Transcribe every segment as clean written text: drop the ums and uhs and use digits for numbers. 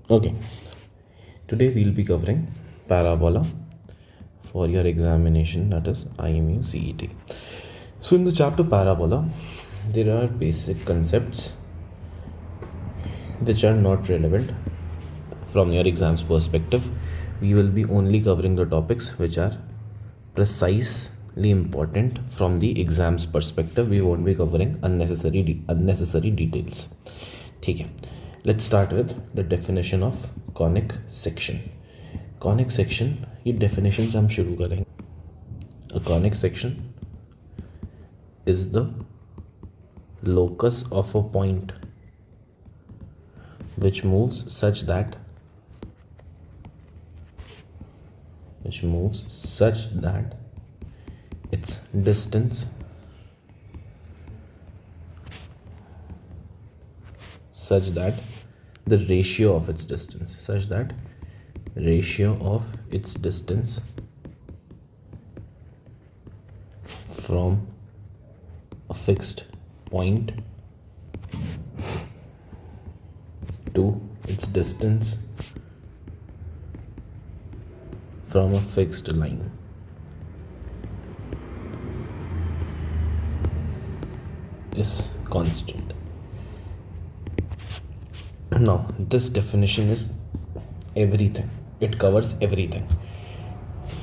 Okay, today we'll be covering parabola for your examination, that is IMU CET. So in the chapter parabola, there are basic concepts which are not relevant from your exam's perspective. We will be only covering the topics which are precisely important from the exam's perspective. We won't be covering unnecessary details. ठीक है, let's start with the definition of conic section. Conic section, ये definition से हम शुरू करेंगे. A conic section is the locus of a point which moves such that its distance such that the ratio of its distance from a fixed point to its distance from a fixed line is constant. Now this definition is everything, it covers everything.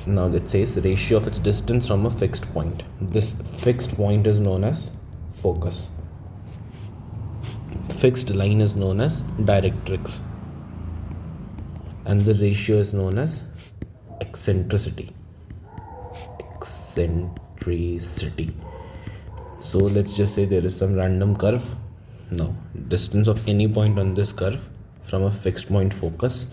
Now it says ratio of its distance from a fixed point. This fixed point is known as focus. Fixed line is known as directrix, and the ratio is known as eccentricity. So let's just say there is some random curve. Now distance of any point on this curve from a fixed point focus,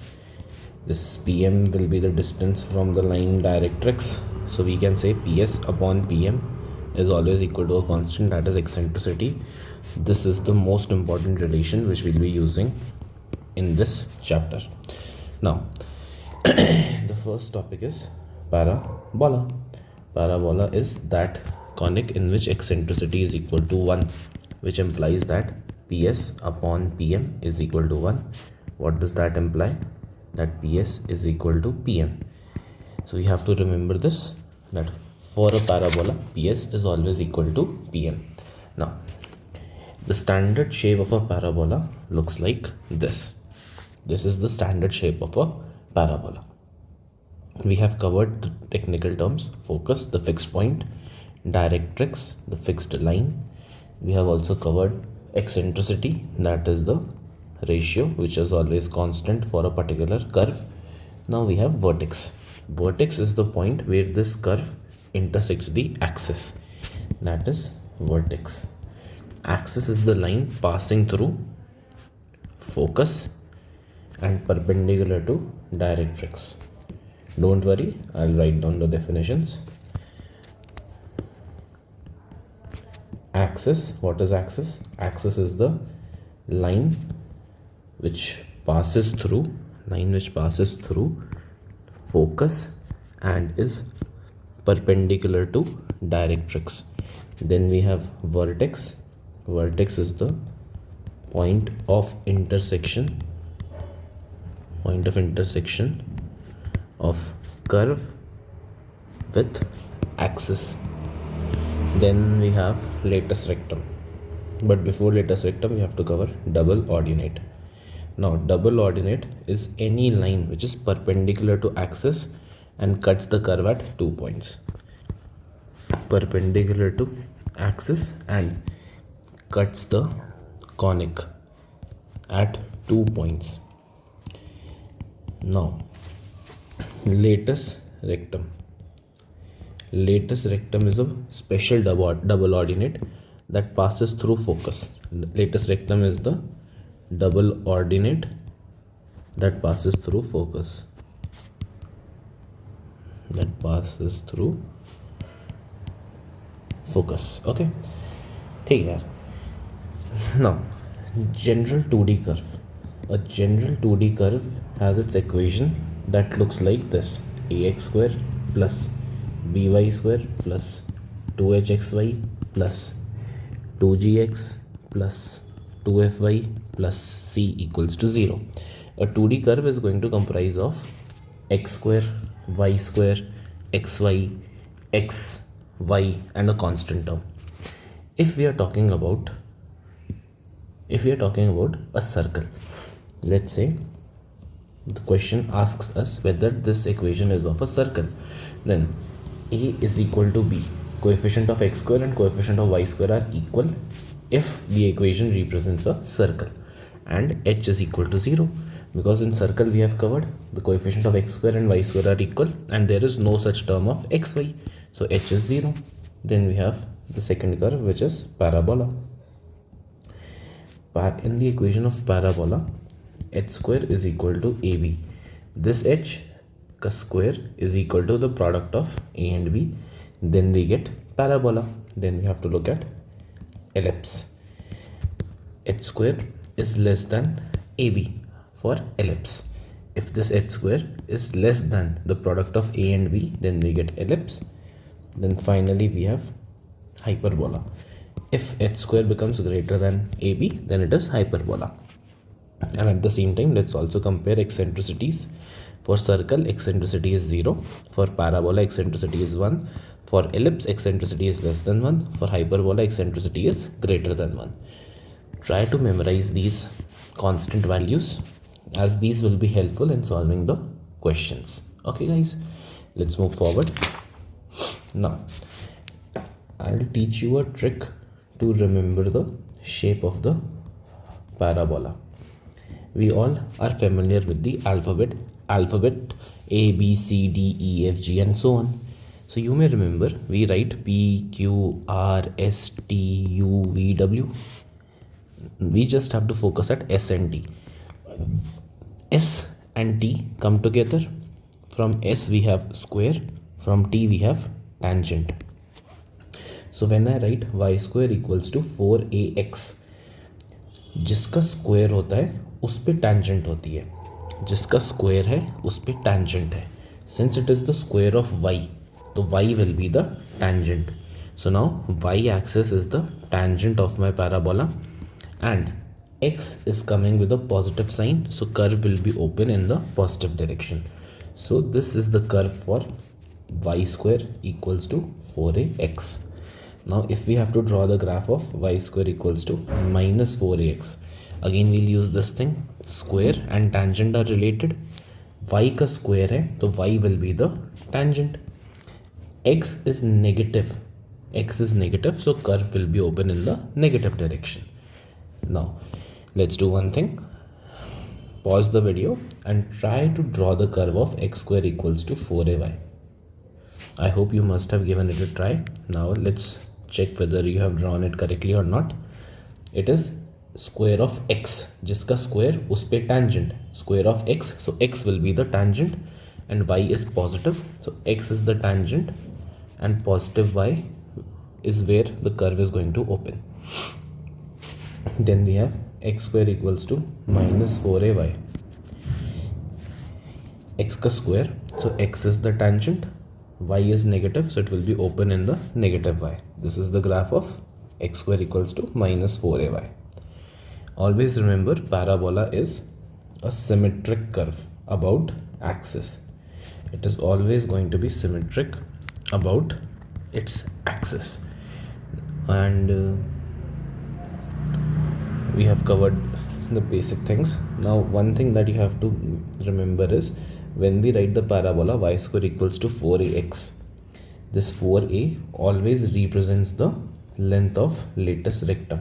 this PM will be the distance from the line directrix. So we can say PS upon PM is always equal to a constant, that is eccentricity. This is the most important relation which we'll be using in this chapter. Now the first topic is parabola. Parabola is that conic in which eccentricity is equal to 1, which implies that PS upon PM is equal to 1. What does that imply? That PS is equal to PM. So we have to remember this, that for a parabola PS is always equal to PM. Now the standard shape of a parabola looks like this. This is the standard shape of a parabola. We have covered the technical terms: focus, the fixed point; directrix, the fixed line. We have also covered eccentricity, that is the ratio which is always constant for a particular curve. Now we have vertex. Vertex is the point where this curve intersects the axis, that is vertex. Axis is the line passing through focus and perpendicular to directrix. Don't worry, I'll write down the definitions. Axis, what is axis? Axis is the line which passes through focus and is perpendicular to directrix. Then we have vertex. Vertex is the point of intersection of curve with axis. Then we have latus rectum, but before latus rectum we have to cover double ordinate. Now double ordinate is any line which is perpendicular to axis and cuts the curve at 2 points. Perpendicular to axis and cuts the conic at 2 points. Now latus rectum. Latus rectum is a special double ordinate that passes through focus. Latus rectum is the double ordinate that passes through focus. Okay, ठीक है. Now general 2D curve. A general 2D curve has its equation that looks like this: ax square plus by square plus 2hxy plus 2gx plus 2fy plus c equals to 0. A 2D curve is going to comprise of x square, y square, xy, x, y, and a constant term. If we are talking about a circle, let's say the question asks us whether this equation is of a circle, then a is equal to b. Coefficient of x square and coefficient of y square are equal if the equation represents a circle, and h is equal to 0 because in circle we have covered the coefficient of x square and y square are equal and there is no such term of xy, so h is 0. Then we have the second curve, which is parabola. In the equation of parabola, h square is equal to ab. This h square is equal to the product of a and b. Then we get parabola. Then we have to look at ellipse. H square is less than ab for ellipse. If this h square is less than the product of a and b, then we get ellipse. Then finally we have hyperbola. If h square becomes greater than ab, then it is hyperbola. And at the same time, let's also compare eccentricities. For circle, eccentricity is 0. For parabola, eccentricity is 1. For ellipse, eccentricity is less than 1. For hyperbola, eccentricity is greater than 1. Try to memorize these constant values, as these will be helpful in solving the questions. Okay guys, let's move forward. Now, I'll teach you a trick to remember the shape of the parabola. We all are familiar with the alphabet A, B, C, D, E, F, G, and so on. So you may remember we write P, Q, R, S, T, U, V, W. We just have to focus at S and T. S and T come together. From S we have square, from T we have tangent. So when I write y square equals to 4ax, जिसका square होता है उस पे tangent होती है, जिसका square है उस पे tangent है. Since it is the square of y, तो y will be the tangent. So now y axis is the tangent of my parabola and x is coming with a positive sign, so curve will be open in the positive direction. So this is the curve for y square equals to 4ax. Now if we have to draw the graph of y square equals to minus 4ax, again we'll use this thing, square and tangent are related. Y का square है तो y will be the tangent. X is negative, so curve will be open in the negative direction. Now let's do one thing, pause the video and try to draw the curve of x square equals to 4ay. I hope you must have given it a try. Now let's check whether you have drawn it correctly or not. It is square of x, जिसका square उस पे tangent, square of x, so x will be the tangent and y is positive, so x is the tangent and positive y is where the curve is going to open. Then we have x square equals to minus 4ay. X का square, so x is the tangent, y is negative, so it will be open in the negative y. This is the graph of x square equals to minus 4ay. Always remember, parabola is a symmetric curve about axis. It is always going to be symmetric about its axis. And we have covered the basic things. Now one thing that you have to remember is, when we write the parabola y square equals to 4ax, this 4a always represents the length of latus rectum.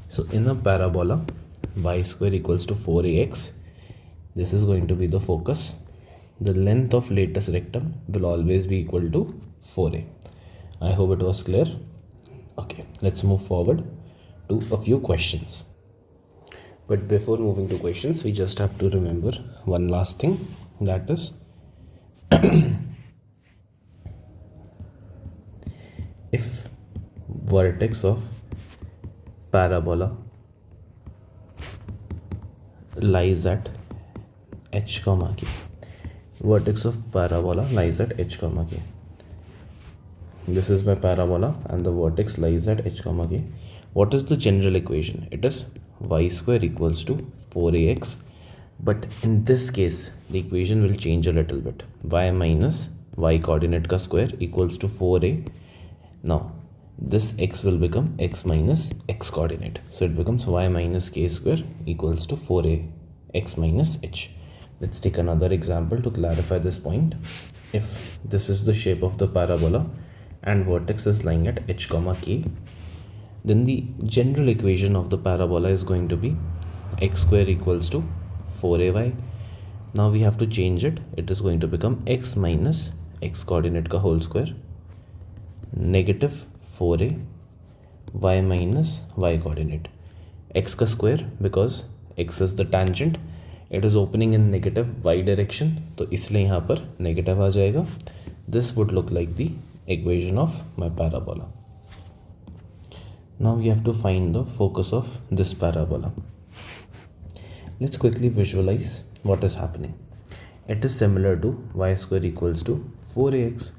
So in a parabola y square equals to 4ax, this is going to be the focus. The length of latus rectum will always be equal to 4a. I hope it was clear. Okay, let's move forward to a few questions. But before moving to questions, we just have to remember one last thing, that is if vertex of parabola lies at h comma k, vertex of parabola lies at h comma k. This is my parabola and the vertex lies at h comma k. What is the general equation? It is y square equals to 4ax but in this case the equation will change a little bit. y minus y coordinate का square equals to 4a. Now this x will become x minus x coordinate, so it becomes y minus k square equals to 4a x minus h. Let's take another example to clarify this point. If this is the shape of the parabola and vertex is lying at h comma k, then the general equation of the parabola is going to be x square equals to 4ay. Now we have to change it. It is going to become x minus x coordinate का whole square negative 4a y minus y coordinate x का square because x is the tangent, it is opening in negative y direction, तो इसलिए यहाँ पर negative आ जाएगा. This would look like the equation of my parabola. Now we have to find the focus of this parabola. Let's quickly visualize what is happening. It is similar to y square equals to 4ax.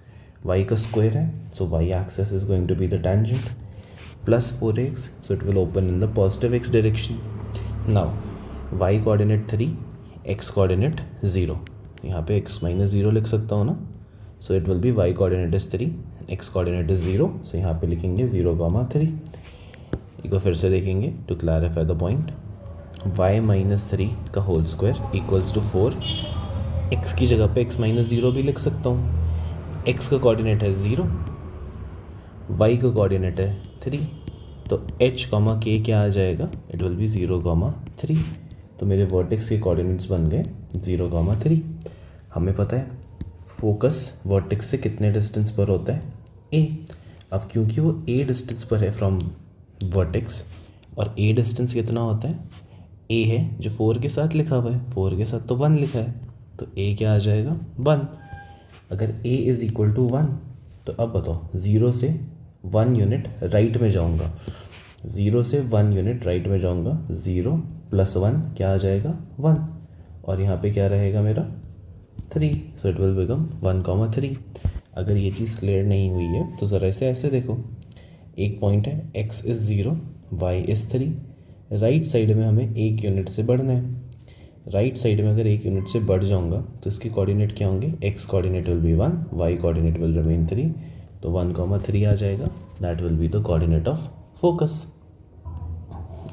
y का square है, so y axis is going to be the tangent, plus 4x, so it will open in the positive x direction. Now y coordinate 3, x coordinate 0. यहाँ पे x minus 0 लिख सकता हूँ ना, so it will be y coordinate is 3, x coordinate is 0, so यहाँ पे लिखेंगे 0,3. एक बार फिर से देखेंगे to clarify the point. y minus 3 का whole square equals to 4. x की जगह पे x minus 0 भी लिख सकता हूँ. x का कोऑर्डिनेट है 0, y का कोऑर्डिनेट है 3, तो h कॉमा k क्या आ जाएगा? It will be 0,3. तो मेरे वर्टेक्स के कोऑर्डिनेट्स बन गए 0,3. हमें पता है फोकस वर्टेक्स से कितने डिस्टेंस पर होता है? a. अब क्योंकि वो a डिस्टेंस पर है फ्रॉम वर्टेक्स, और a डिस्टेंस कितना होता है? a है जो 4 के साथ लिखा हुआ है, 4 के साथ तो 1 लिखा है, तो a क्या आ जाएगा? 1. अगर a इज़ इक्वल टू 1, तो अब बताओ 0 से 1 यूनिट राइट में जाऊंगा, 0 से 1 यूनिट राइट में जाऊंगा, 0 प्लस 1 क्या आ जाएगा? 1. और यहाँ पे क्या रहेगा मेरा? 3. So it will become 1,3. अगर ये चीज़ क्लियर नहीं हुई है तो ज़रा इसे ऐसे देखो. एक पॉइंट है x is 0, y is 3. Right side में हमें 1 यूनिट से बढ़ना है. राइट साइड में अगर 1 यूनिट से बढ़ जाऊंगा तो इसके कोऑर्डिनेट क्या होंगे? x coordinate will be 1, y coordinate will remain 3, तो 1,3 आ जाएगा. That will be the coordinate of focus.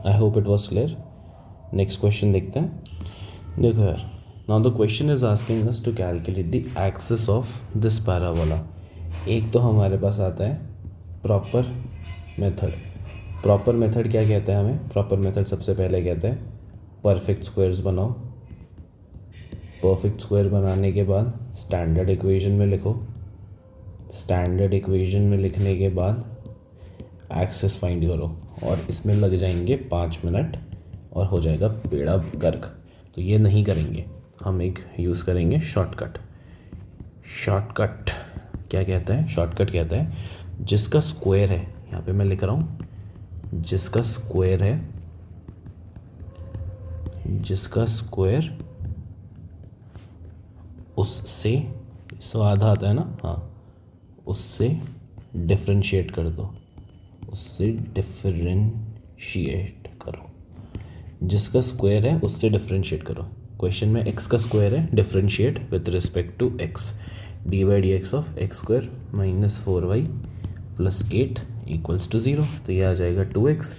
I hope it was clear. Next question देखते हैं. देखो यार, now the question is asking us to calculate the axis of this parabola. एक तो हमारे पास आता है प्रॉपर मेथड. प्रॉपर मेथड क्या कहता है हमें? प्रॉपर मेथड सबसे पहले कहता है परफेक्ट स्क्वायर्स बनाओ. परफेक्ट स्क्वायर बनाने के बाद स्टैंडर्ड इक्वेशन में लिखो. स्टैंडर्ड इक्वेशन में लिखने के बाद एक्सिस फाइंड करो, और इसमें लग जाएंगे 5 मिनट और हो जाएगा बेड़ा गर्क. तो ये नहीं करेंगे, हम एक यूज़ करेंगे शॉर्टकट. शॉर्टकट क्या कहता है? शॉर्टकट कहता है जिसका स्क्वायर है, यहाँ पे मैं लिख रहा हूँ, जिसका स्क्वायर है, जिसका स्क्वायर उससे, सो आधा आता है ना, हाँ, उससे डिफरेंशिएट कर दो, उससे डिफरेंशिएट करो. जिसका स्क्वायर है उससे डिफरेंशिएट करो. क्वेश्चन में x का स्क्वायर है, differentiate with respect to x. D by D X of X square minus 4y plus 8 equals to 0. तो ये आ जाएगा 2x.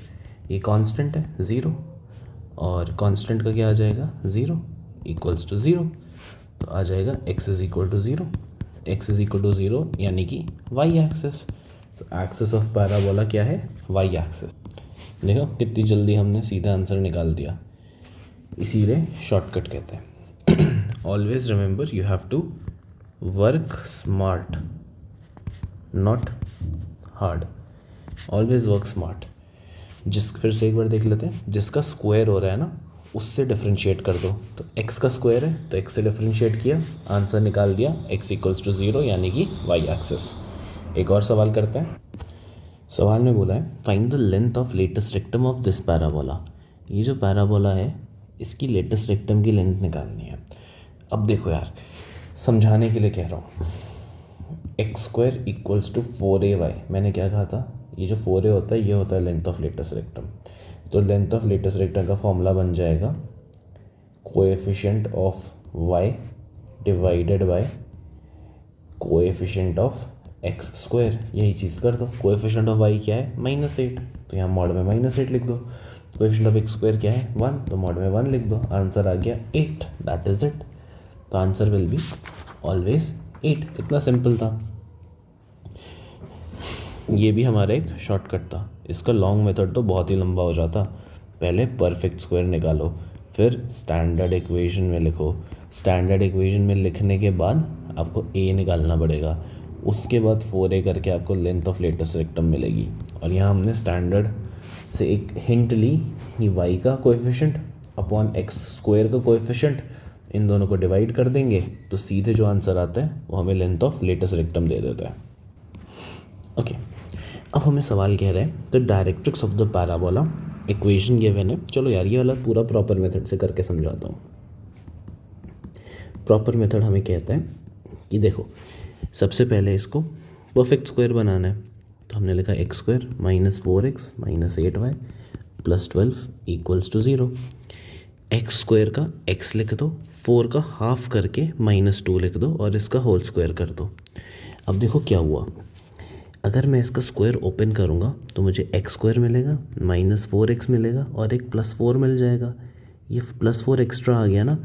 ये कांस्टेंट है 0, और कांस्टेंट का क्या आ जाएगा? 0 इक्वल्स टू 0. तो आ जाएगा x is equal to 0. x is equal to 0 यानी कि y एक्सेस. तो एक्सेस ऑफ पैराबोला क्या है? y axis. देखो कितनी जल्दी हमने सीधा आंसर निकाल दिया. इसीलिए शॉर्टकट कहते हैं. Always remember you have to work smart, not hard. Always work smart. फिर से एक बार देख लेते हैं. जिसका स्क्वायर हो रहा है ना, उससे डिफरेंशिएट कर दो. तो x का स्क्वायर है तो x से डिफरेंशिएट किया, आंसर निकाल दिया, x इक्वल्स टू 0 यानी कि y एक्सेस. एक और सवाल करते हैं. सवाल में बोला है find the length of latus rectum of this parabola. ये जो पैराबोला है इसकी लेटेस्ट रेक्टम की लेंथ निकालनी है. अब देखो यार, समझाने के लिए कह रहा हूँ. X square equals to 4ay. मैंने क्या कहा था? ये जो 4a होता है ये होता है लेंथ ऑफ लेटेस्ट रेक्टम. तो लेंथ ऑफ लेटेस्ट रेक्टम का फॉर्मूला बन जाएगा coefficient of y divided by coefficient of X square, यही चीज़ कर दो। कोएफिशिएंट ऑफ y क्या है? -8, तो यहाँ मॉड में -8 लिख दो। कोएफिशिएंट ऑफ एक्स स्क्वायर क्या है? 1, तो मॉड में 1 लिख दो। आंसर आ गया 8, दैट इज इट। तो आंसर विल बी ऑलवेज 8। इतना सिंपल था। ये भी हमारा एक शॉर्टकट था। इसका लॉन्ग मेथड तो बहुत ही लंबा हो जाता। पहले परफेक्ट स्क्वायर निकालो, फिर स्टैंडर्ड इक्वेशन में लिखो। स्टैंडर्ड इक्वेशन में लिखने के बाद आपको a निकालना पड़ेगा। उसके बाद 4a करके आपको लेंथ ऑफ लेटेस्ट रेक्टम मिलेगी। और यहाँ हमने स्टैंडर्ड से एक हिंट ली कि y का कोएफिशिएंट अपॉन एक्स स्क्वायर का कोएफिशिएंट, इन दोनों को डिवाइड कर देंगे तो सीधे जो आंसर आता है वो हमें लेंथ ऑफ लेटेस्ट रेक्टम दे देता है। ओके, अब हमें सवाल कह रहे हैं the directrix of the parabola equation given है। चलो यार, ये वाला पूरा प्रॉपर मेथड से करके समझाता हूँ। प्रॉपर मेथड हमें कहता है कि देखो, सबसे पहले इसको परफेक्ट स्क्वायर बनाना है। तो हमने लिखा x square -4x -8y +12 = 0। X square का x लिख दो, 4 का हाफ करके -2 लिख दो और इसका होल स्क्वायर कर दो। अब देखो क्या हुआ, अगर मैं इसका स्क्वायर ओपन करूँगा तो मुझे एक्स स्क्वायर मिलेगा, -4x मिलेगा और एक +4 मिल जाएगा। ये +4 एक्स्ट्रा आ गया ना,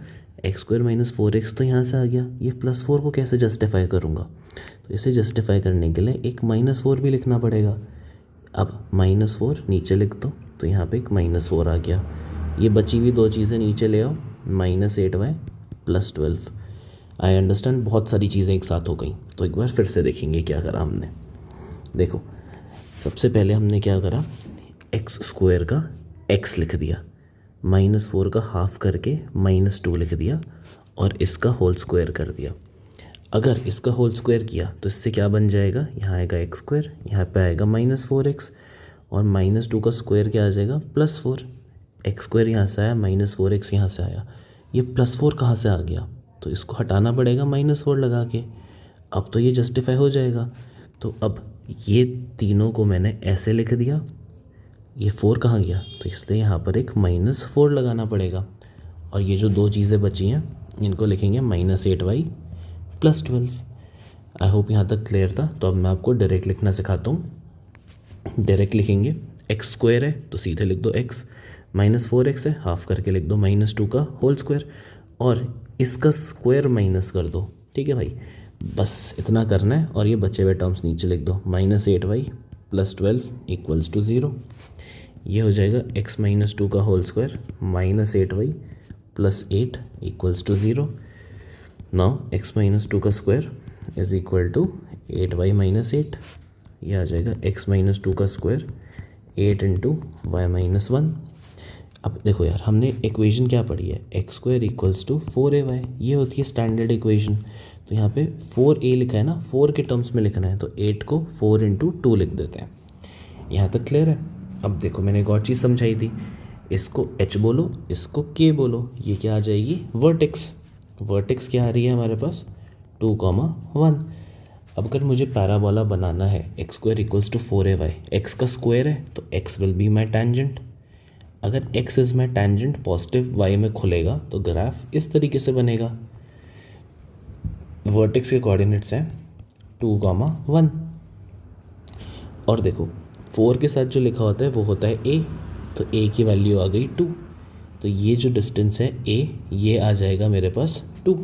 एक्स स्क्वायर -4x तो यहाँ से आ गया। ये +4 को कैसे जस्टिफाई करूँगा? तो इसे जस्टिफाई करने के लिए एक -4 भी लिखना पड़ेगा। अब -4 नीचे लिख दो, तो यहाँ पे एक -4 आ गया। ये बची हुई दो चीज़ें नीचे ले आओ, -8y +12। आई अंडरस्टैंड, बहुत सारी चीज़ें एक साथ हो गई। तो एक बार फिर से देखेंगे क्या करा हमने। देखो, सबसे पहले हमने क्या करा, एक्स स्क्वायर का x लिख दिया, -4 का हाफ करके -2 लिख दिया और इसका होल स्क्वायर कर दिया। अगर इसका होल स्क्वायर किया तो इससे क्या बन जाएगा, यहाँ आएगा एक्स स्क्वायर, यहाँ पे आएगा -4x और -2 का स्क्वायर क्या आ जाएगा, +4। एक्स स्क्वायर यहाँ से आया, -4x यहाँ से आया, ये +4 कहाँ से आ गया? तो इसको हटाना पड़ेगा -4 लगा के। अब तो ये जस्टिफाई हो जाएगा। तो अब ये तीनों को मैंने ऐसे लिख दिया, ये 4 कहाँ गया? तो इसलिए यहाँ पर एक -4 लगाना पड़ेगा। और ये जो दो चीज़ें बची हैं इनको लिखेंगे -8y +12। आई होप यहाँ तक क्लियर था। तो अब मैं आपको डायरेक्ट लिखना सिखाता हूँ। डायरेक्ट लिखेंगे, एक्स स्क्वायर है तो सीधे लिख दो x, -4x है हाफ करके लिख दो -2 का होल स्क्वायर और इसका स्क्वायर माइनस कर दो। ठीक है भाई, बस इतना करना है। और ये बचे हुए टर्म्स नीचे लिख दो, -8y +12 = 0। ये हो जाएगा x -2 का whole square -8y +8 = 0। Now x -2 का square is equal to 8y -8। ये आ जाएगा x -2 का स्क्वायर 8 × y - 1। अब देखो यार, हमने इक्वेशन क्या पढ़ी है, एक्स स्क्वायर = 4ay। ये होती है स्टैंडर्ड इक्वेशन। तो यहाँ पे 4a लिखा है ना, 4 के टर्म्स में लिखना है, तो 8 को 4 × 2 लिख देते हैं। यहाँ तक क्लियर है? अब देखो, मैंने एक और चीज़ समझाई थी, इसको h बोलो, इसको k बोलो। ये क्या आ जाएगी, वर्टेक्स। वर्टेक्स क्या आ रही है हमारे पास, 2, 1। अब अगर मुझे पैराबोला बनाना है, एक्स स्क्वायर = 4ay, एक्स का स्क्वायर है तो x will be my tangent. अगर x is my tangent, positive y में खुलेगा तो ग्राफ इस तरीके से बनेगा। वर्टेक्स के कोऑर्डिनेट्स हैं 2, 1। और देखो, 4 के साथ जो लिखा होता है वो होता है a, तो a की वैल्यू आ गई 2। तो ये जो डिस्टेंस है a, ये आ जाएगा मेरे पास 2।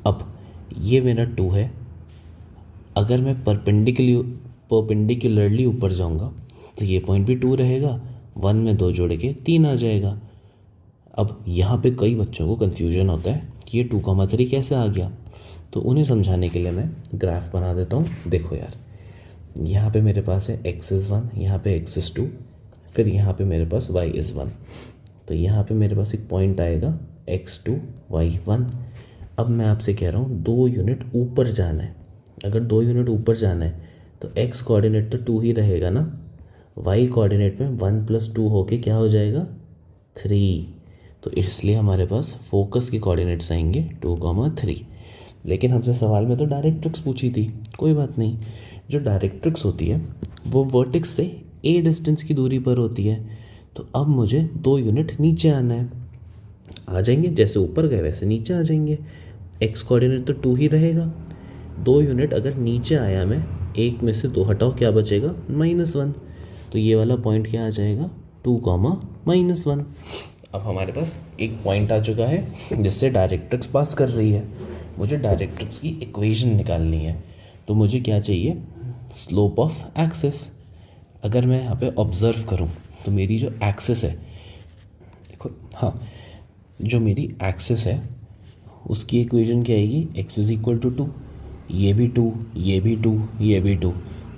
अब ये मेरा 2 है। अगर मैं परपेंडिकुलरली ऊपर जाऊंगा तो ये पॉइंट भी 2 रहेगा, 1 में 2 जोड़ के 3 आ जाएगा। अब यहाँ पे कई बच्चों को कन्फ्यूजन होता है कि ये 2, 3 कैसे आ गया। तो उन्हें समझाने के लिए मैं ग्राफ बना देता हूँ। देखो यार, यहाँ पे मेरे पास है x is 1, यहाँ पे x is 2, फिर यहाँ पे मेरे पास y is 1। तो यहाँ पे मेरे पास एक पॉइंट आएगा x2 y1। अब मैं आपसे कह रहा हूँ 2 यूनिट ऊपर जाना है। अगर 2 यूनिट ऊपर जाना है तो x कोऑर्डिनेट तो 2 ही रहेगा ना, y कोऑर्डिनेट में 1 + 2 होके क्या हो जाएगा, 3। तो इसलिए हमारे पास फोकस के कोऑर्डिनेट्स आएंगे 2, 3। लेकिन हमसे सवाल में तो डायरेक्ट्रिक्स पूछी थी, कोई बात नहीं। जो डायरेक्ट्रिक्स होती है वो वर्टेक्स से a डिस्टेंस की दूरी पर होती है। तो अब मुझे 2 यूनिट नीचे आना है। आ जाएंगे, जैसे ऊपर गए वैसे नीचे आ जाएंगे। एक्स कोऑर्डिनेट तो 2 ही रहेगा। 2 यूनिट अगर नीचे आया मैं, एक में से 2 हटाओ, क्या बचेगा? -1। तो ये वाला पॉइंट क्या आ जाएगा? 2, -1। अब हमारे पास एक पॉइंट आ चुका है जिससे डायरेक्ट्रिक्स पास कर रही है। मुझे डायरेक्ट्रिक्स की इक्वेशन निकालनी है। तो मुझे क्या चाहिए? Slope of axis. अगर मैं यहाँ पे ऑब्ज़र्व करूँ तो मेरी जो एक्सिस है, देखो, हाँ, जो मेरी एक्सिस है उसकी इक्वेशन क्या आएगी? x इज़ इक्वल टू 2, ये भी 2, ये भी 2, ये भी 2।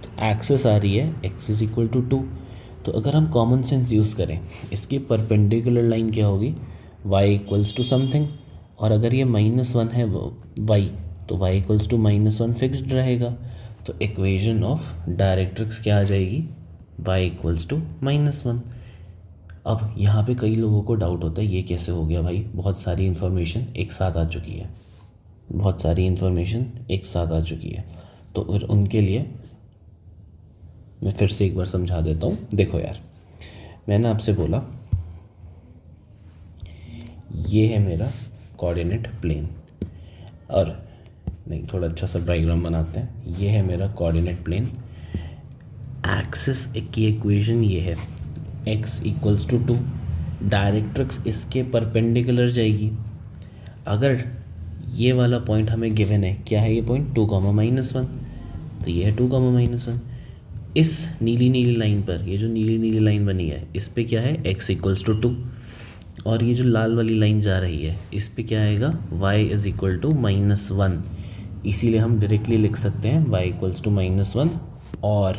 तो एक्सिस आ रही है x इज़ इक्वल टू 2। तो अगर हम कॉमन सेंस यूज़ करें, इसकी परपेंडिकुलर लाइन क्या होगी? y equals to something. और अगर ये -1 है y, तो y इक्वल्स टू -1 फिक्स्ड रहेगा। तो इक्वेशन ऑफ डायरेक्ट्रिक्स क्या आ जाएगी? y equals to -1। अब यहाँ पे कई लोगों को डाउट होता है ये कैसे हो गया भाई, बहुत सारी इन्फॉर्मेशन एक साथ आ चुकी है, बहुत सारी इन्फॉर्मेशन एक साथ आ चुकी है। तो फिर उनके लिए मैं फिर से एक बार समझा देता हूँ। देखो यार, मैंने आपसे बोला ये है मेरा कोऑर्डिनेट प्लेन, और नहीं, थोड़ा अच्छा सा डायग्राम बनाते हैं। ये है मेरा कोऑर्डिनेट प्लेन, एक्सिस की इक्वेशन ये है, x इक्वल्स टू 2। डायरेक्ट्रिक्स इसके परपेंडिकुलर जाएगी। अगर ये वाला पॉइंट हमें गिवन है, क्या है ये पॉइंट? 2, -1। तो ये है 2, -1। इस नीली नीली लाइन पर, ये जो नीली नीली लाइन बनी है, इस पे क्या है? x equals to 2। और ये जो लाल वाली लाइन जा रही है, इस पे क्या आएगा? y is equal to -1। इसीलिए हम डायरेक्टली लिख सकते हैं y इक्वल्स टू -1 और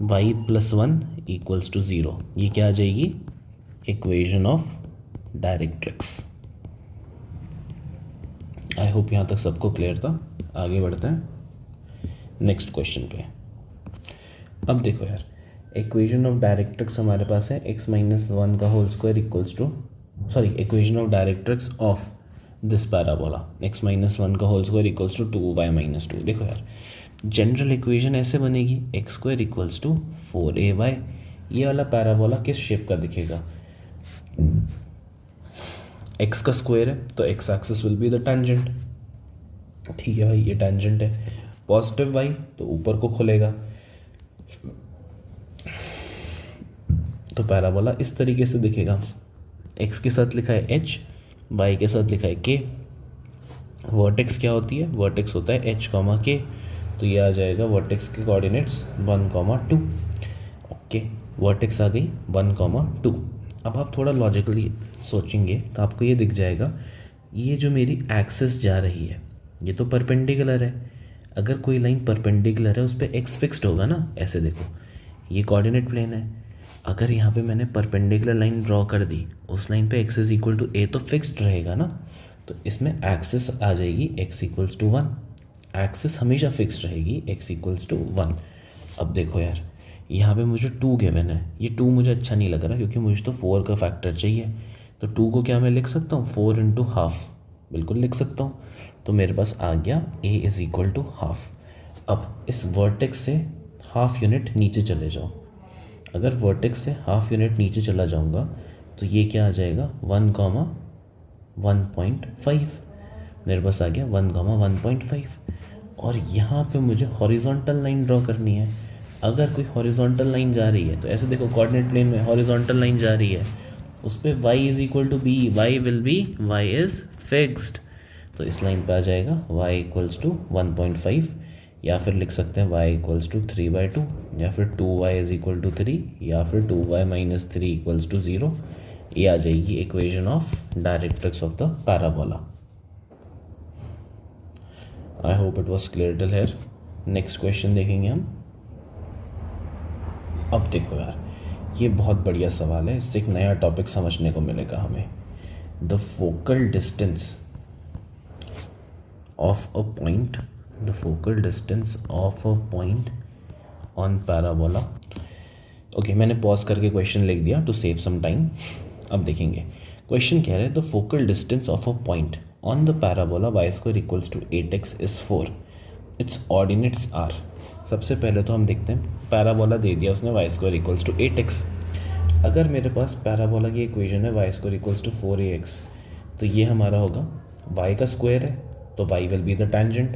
y प्लस 1 इक्वल्स टू 0। ये क्या आ जाएगी? Equation of directrix. I hope यहाँ तक सबको क्लियर था। आगे बढ़ते हैं नेक्स्ट क्वेश्चन पे। अब देखो यार, इक्वेशन ऑफ डायरेक्ट्रिक्स हमारे पास है x-1 का whole square equals to, sorry, equation of directrix of this parabola x-1 का whole square equals to 2y-2। देखो यार, जनरल इक्वेशन ऐसे बनेगी, x square equals to 4ay। ये वाला पैराबोला किस शेप का दिखेगा? x का स्क्वायर है तो x axis will be the tangent. ठीक है भाई, ये टेंजेंट है। पॉजिटिव y तो ऊपर को खुलेगा। तो पैराबोला इस तरीके से दिखेगा। x के साथ लिखा है h, y के साथ लिखा है k। वर्टेक्स क्या होती है? वर्टेक्स होता है h, k। तो ये आ जाएगा वर्टेक्स के कोऑर्डिनेट्स 1, 2। ओके, वर्टेक्स आ गई 1, 2। अब आप थोड़ा लॉजिकली सोचेंगे तो आपको ये दिख जाएगा, ये जो मेरी एक्सिस जा रही है ये तो परपेंडिकुलर है। अगर कोई लाइन परपेंडिकुलर है उस पर एक्स फिक्स्ड होगा ना। ऐसे देखो, ये कोऑर्डिनेट प्लेन है, अगर यहाँ पे मैंने परपेंडिकुलर लाइन ड्रॉ कर दी, उस लाइन पे एक्स इज इक्वल टू ए तो फिक्स्ड रहेगा ना। तो इसमें एक्सिस आ जाएगी एक्स इक्वल्स टू 1। एक्सिस हमेशा फिक्स्ड रहेगी, एक्स इक्वल्स टू 1। अब देखो यार, यहाँ पे मुझे 2 गिवन है। ये 2 मुझे अच्छा नहीं लग रहा क्योंकि मुझे तो 4 का फैक्टर चाहिए। तो 2 को क्या मैं लिख सकता हूँ? 4 इंटू हाफ, बिल्कुल लिख सकता हूँ। तो मेरे पास आ गया a is equal to half. अब इस वर्टेक्स से हाफ यूनिट नीचे चले जाओ। अगर वर्टेक्स से हाफ यूनिट नीचे चला जाऊँगा तो ये क्या आ जाएगा? 1, 1.5। मेरे पास आ गया 1, 1.5। और यहाँ पे मुझे हॉरिजॉन्टल लाइन ड्रॉ करनी है। अगर कोई हॉरिजॉन्टल लाइन जा रही है तो ऐसे देखो, कोऑर्डिनेट प्लेन में हॉरिजॉन्टल लाइन जा रही है, उस पर y is equal to B, y will be, y is fixed. तो इस लाइन पे आ जाएगा y इक्वल्स टू 1.5, या फिर लिख सकते हैं y इक्वल्स टू 3/2, या फिर 2y इज़ इक्वल टू 3, या फिर 2y माइनस 3 इक्वल्स टू 0। ये आ जाएगी equation of directrix of the parabola. I hope it was clear till here. Next question देखेंगे हम। अब देखो यार, ये बहुत बढ़िया सवाल है, इससे एक नया टॉपिक समझने को मिलेगा हमें। The focal distance of a point, the focal distance of a point on parabola. Okay, मैंने पॉज करके क्वेश्चन लिख दिया टू सेव सम टाइम। अब देखेंगे क्वेश्चन कह रहे हैं the focal distance of a point on the parabola y square equals to 8x is 4, it's ordinates are. सबसे पहले तो हम देखते हैं, पैराबोला दे दिया उसने y square equals to 8x। अगर मेरे पास पैराबोला की इक्वेशन है y square equals to 4ax, तो ये हमारा होगा y का स्क्वायर है, तो y will be the tangent,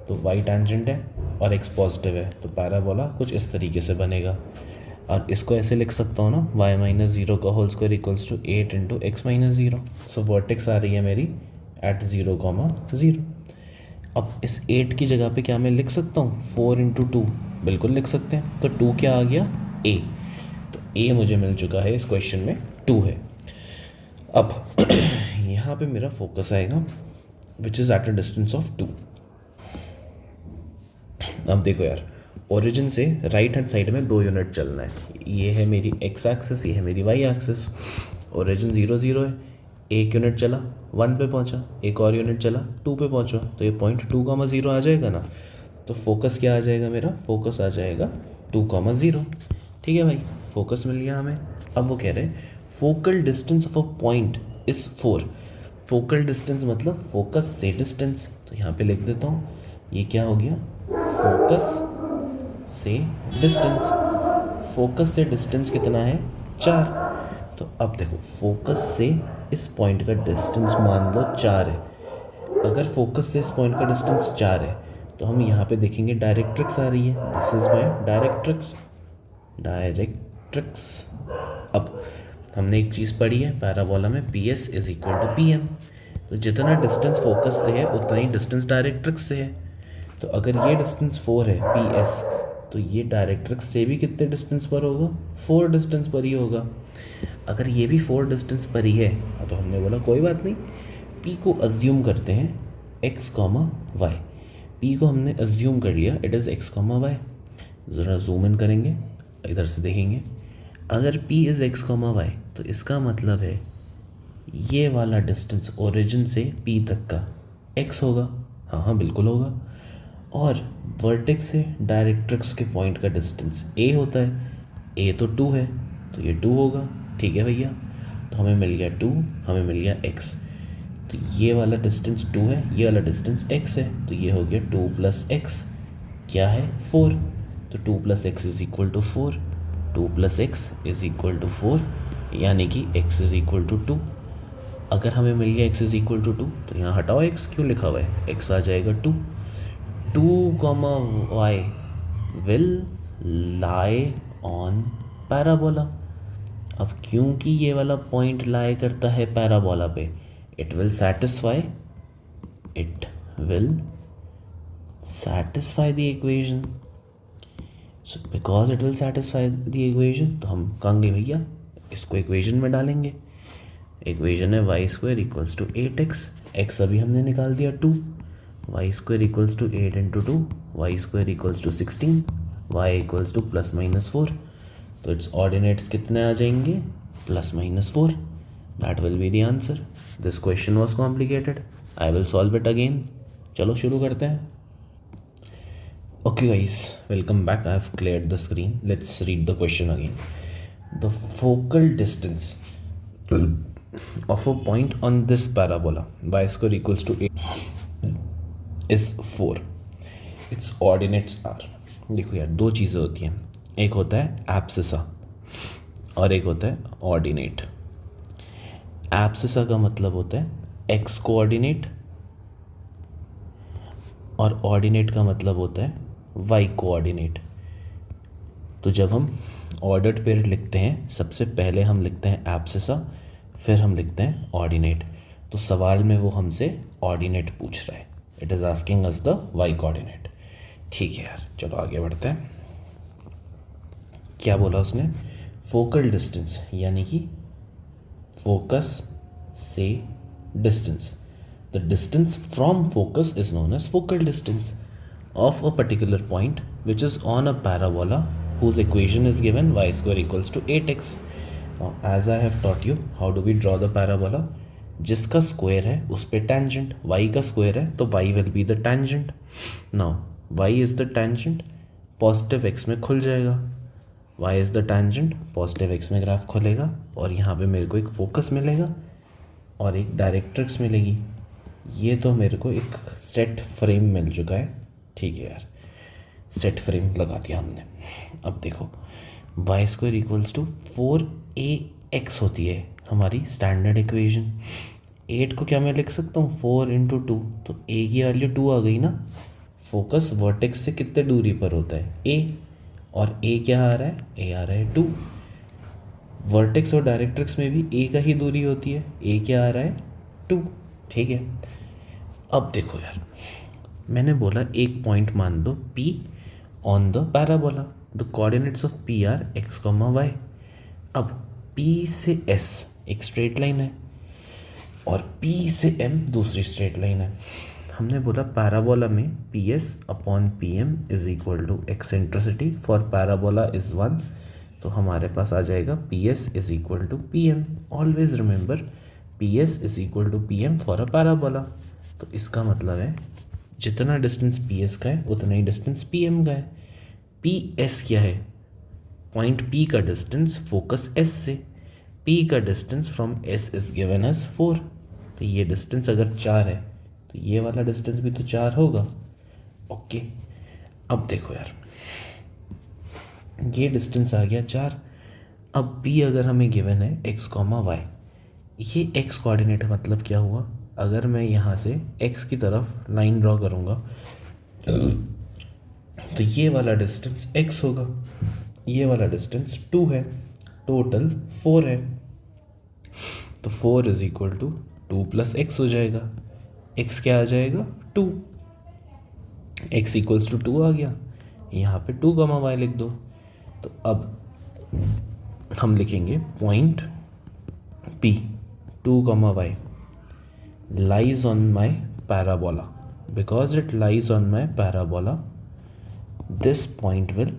तो y टेंजेंट है और x पॉजिटिव है, तो पैराबोला कुछ इस तरीके से बनेगा। और इसको ऐसे लिख सकता हूँ ना, y माइनस ज़ीरो का whole square equals to 8 into X minus zero. So vertex आ रही है मेरी एट 0,0। अब इस 8 की जगह पे क्या मैं लिख सकता हूँ 4 इंटू 2, बिल्कुल लिख सकते हैं। तो 2 क्या आ गया a, तो a मुझे मिल चुका है, इस क्वेश्चन में 2 है। अब यहाँ पे मेरा फोकस आएगा which is at a distance of 2। अब देखो यार, ओरिजिन से राइट हैंड साइड में 2 यूनिट चलना है। ये है मेरी x एक्सिस, ये है मेरी y एक्सिस। ओरिजिन 0 0 है, एक यूनिट चला 1 पे पहुंचा, एक और यूनिट चला 2 पे पहुंचा, तो ये पॉइंट 2,0 आ जाएगा ना। तो फोकस क्या आ जाएगा मेरा, फोकस आ जाएगा 2,0। ठीक है भाई, फोकस मिल गया हमें। अब वो कह रहे हैं focal distance of a point is 4। Focal distance मतलब फोकस से डिस्टेंस, तो यहाँ पे लिख देता हूँ, ये क्या हो गया, फोकस से डिस्टेंस। फोकस से डिस्टेंस कितना है 4। तो अब देखो फोकस से इस पॉइंट का डिस्टेंस मान लो 4 है। अगर फोकस से इस पॉइंट का डिस्टेंस 4 है तो हम यहाँ पे देखेंगे डायरेक्ट्रिक्स आ रही है, this is my directrix. Directrix, अब हमने एक चीज़ पढ़ी है पैराबोला में, P S is equal to P M. तो जितना डिस्टेंस फोकस से है उतना ही डिस्टेंस डायरेक्ट्रिक्स से है। तो अगर ये डिस्टेंस 4 है पी एस, तो ये डायरेक्ट्रिक्स से भी कितने डिस्टेंस पर होगा, 4 डिस्टेंस पर ही होगा। अगर ये भी 4 डिस्टेंस पर ही है तो हमने बोला कोई बात नहीं, P को अज्यूम करते हैं x, y। P को हमने अज्यूम कर लिया इट इज़ x, y। ज़रा जूम इन करेंगे, इधर से देखेंगे, अगर P इज़ x, y तो इसका मतलब है ये वाला डिस्टेंस ओरिजिन से P तक का x होगा। हाँ हाँ बिल्कुल होगा। और वर्टेक्स से डायरेक्ट्रिक्स के पॉइंट का डिस्टेंस a होता है, a तो 2 है तो ये 2 होगा। ठीक है भैया, तो हमें मिल गया 2, हमें मिल गया x। तो ये वाला डिस्टेंस 2 है, ये वाला डिस्टेंस x है, तो ये हो गया 2 प्लस एक्स क्या है 4। तो 2 plus X is equal to 4, 2 plus X is equal to 4, यानी कि x इज इक्वल टू 2। अगर हमें मिल गया x इज इक्वल टू 2 तो यहाँ हटाओ x, क्यों लिखा हुआ है, x आ जाएगा 2। 2, y will lie on parabola. अब क्योंकि ये वाला पॉइंट लाई करता है पैराबोला पे, it will satisfy the equation. So because it will satisfy the equation, तो हम कहेंगे भैया इसको इक्वेशन में डालेंगे। इक्वेशन है Y square equals to 8x, x अभी हमने निकाल दिया 2, Y square equals to 8 into 2, Y square equals to 16, Y equals to plus minus 4। तो इट्स ऑर्डिनेट्स कितने आ जाएंगे, plus minus 4। That will be the answer. This question was complicated, I will solve it again. चलो शुरू करते हैं। Okay guys, welcome back. I have cleared the screen, let's read the question again. The focal distance of a point on this parabola y square equals to 8 is 4. its ordinates are, देखो यार दो चीज़ें होती हैं, एक होता है abscissa और एक होता है ऑर्डिनेट। एब्सिसा का मतलब होता है x कोऑर्डिनेट और ऑर्डिनेट का मतलब होता है y कोऑर्डिनेट। तो जब हम ऑर्डर्ड पेयर लिखते हैं सबसे पहले हम लिखते हैं एब्सिसा, फिर हम लिखते हैं ऑर्डिनेट। तो सवाल में वो हमसे ऑर्डिनेट पूछ रहा है, it is asking us the Y coordinate. ठीक है यार, चलो आगे बढ़ते हैं। क्या बोला उसने, फोकल डिस्टेंस यानी कि फोकस से distance. The distance from focus is known as focal distance of a particular point which is on a parabola whose equation is given y square equals to 8x. Now as I have taught you how do we draw the parabola, जिसका square है उस पे tangent, y का square है तो y will be the tangent. Now y is the tangent, positive x में खुल जाएगा, y is the tangent, positive x में ग्राफ खुलेगा और यहाँ पे मेरे को एक फोकस मिलेगा और एक डायरेक्ट्रिक्स मिलेगी। ये तो मेरे को एक सेट फ्रेम मिल चुका है। ठीक है यार, सेट फ्रेम लगा दिया हमने। अब देखो Y square equals to 4ax होती है हमारी स्टैंडर्ड इक्वेशन। 8 को क्या मैं लिख सकता हूँ 4 इंटू 2, तो ए की वैल्यू 2 आ गई ना। फोकस वर्टेक्स से कितने दूरी पर होता है ए, और ए क्या आ रहा है, ए आ रहा है 2। वर्टेक्स और डायरेक्ट्रिक्स में भी ए का ही दूरी होती है, ए क्या आ रहा है 2। ठीक है, अब देखो यार, मैंने बोला एक पॉइंट मान दो P on the parabola, the coordinates of P are x, y। अब P से S एक स्ट्रेट लाइन है और P से M दूसरी स्ट्रेट लाइन है। हमने बोला पैराबोला में PS upon PM is equal to eccentricity for parabola is 1, तो हमारे पास आ जाएगा PS is equal to PM। Always remember PS is equal to PM for a parabola. तो इसका मतलब है जितना डिस्टेंस PS का है उतना ही डिस्टेंस PM का है। PS क्या है, पॉइंट P का डिस्टेंस फोकस S से। P का distance from S is given as 4, तो ये डिस्टेंस अगर 4 है तो ये वाला डिस्टेंस भी तो 4 होगा। ओके, अब देखो यार, ये डिस्टेंस आ गया 4। अब P अगर हमें गिवन है x, y, ये x कोऑर्डिनेट मतलब क्या हुआ, अगर मैं यहाँ से x की तरफ लाइन ड्रॉ करूँगा तो ये वाला डिस्टेंस x होगा, ये वाला डिस्टेंस 2 है, टोटल 4 है। तो 4 is equal to 2 plus X हो जाएगा। x क्या आ जाएगा 2, x इक्वल्स टू 2 आ गया, यहाँ पे 2, y लिख दो। तो अब हम लिखेंगे point P 2, y lies on my parabola. Because it lies on my parabola, this point will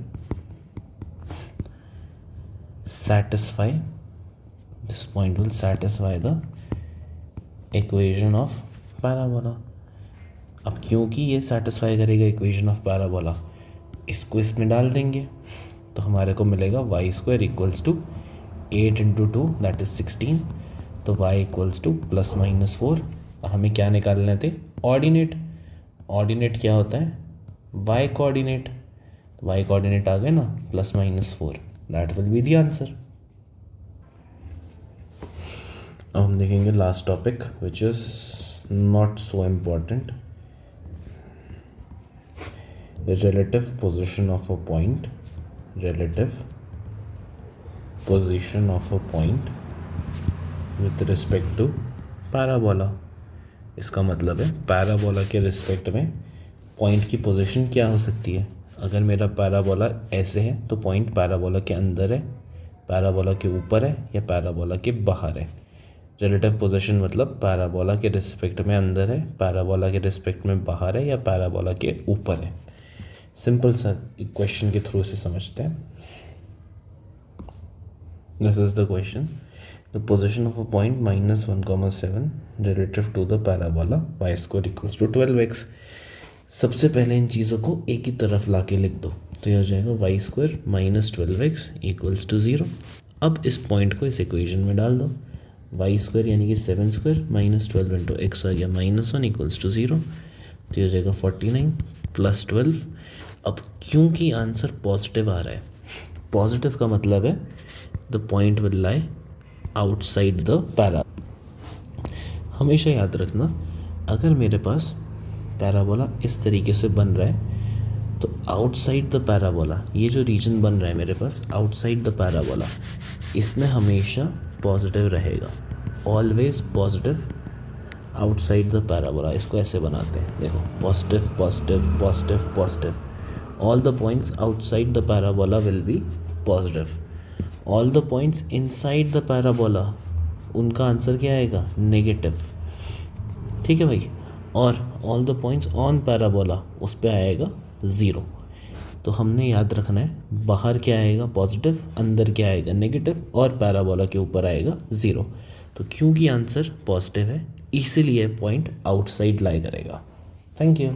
satisfy the equation of parabola. अब क्योंकि ये satisfy करेगा equation of parabola, इसको इसमें डाल देंगे तो हमारे को मिलेगा y square equals to 8 into 2 that is 16, तो y equals to plus minus 4। और हमें क्या निकालने थे, ऑर्डिनेट। ऑर्डिनेट क्या होता है, y कोऑर्डिनेट, तो y कोऑर्डिनेट आ गए ना plus minus 4, that will be the answer. अब हम देखेंगे last topic which is not so important, relative position of a point, relative position of a point with respect to parabola। इसका मतलब है parabola के respect में पॉइंट की position क्या हो सकती है। अगर मेरा पैराबोला ऐसे है तो पॉइंट पैराबोला के अंदर है, पैराबोला के ऊपर है या पैराबोला के बाहर है। रिलेटिव पोजीशन मतलब पैराबोला के रिस्पेक्ट में अंदर है, पैराबोला के रिस्पेक्ट में बाहर है या पैराबोला के ऊपर है। सिंपल सा क्वेश्चन के थ्रू से समझते हैं। This is the question, the position of a point -1, 7 relative to the parabola y square equals to 12x। सबसे पहले इन चीज़ों को एक ही तरफ ला के लिख दो, तो ये हो जाएगा y square -12x equals to 0। अब इस पॉइंट को इस इक्वेशन में डाल दो, y स्क्वायर यानी कि 7 स्क्वायर -12 इंटू x आ गया -1 इक्वल्स टू 0, तो ये हो जाएगा 49 प्लस 12। अब क्योंकि आंसर पॉजिटिव आ रहा है, पॉजिटिव का मतलब है the point will lie outside the para. हमेशा याद रखना, अगर मेरे पास पैराबोला इस तरीके से बन रहा है तो आउटसाइड द पैराबोला, ये जो रीजन बन रहा है मेरे पास आउटसाइड द पैराबोला, इसमें हमेशा पॉजिटिव रहेगा, always positive outside the parabola. इसको ऐसे बनाते हैं, देखो positive positive positive positive, all the points outside the parabola will be positive, all the points inside the parabola उनका आंसर क्या आएगा, नेगेटिव। ठीक है भाई, और all the points on parabola उस पे आएगा 0। तो हमने याद रखना है बाहर क्या आएगा पॉजिटिव, अंदर क्या आएगा नेगेटिव, और पैराबोला के ऊपर आएगा 0। तो क्योंकि आंसर पॉजिटिव है इसीलिए पॉइंट आउटसाइड लाई करेगा। Thank you.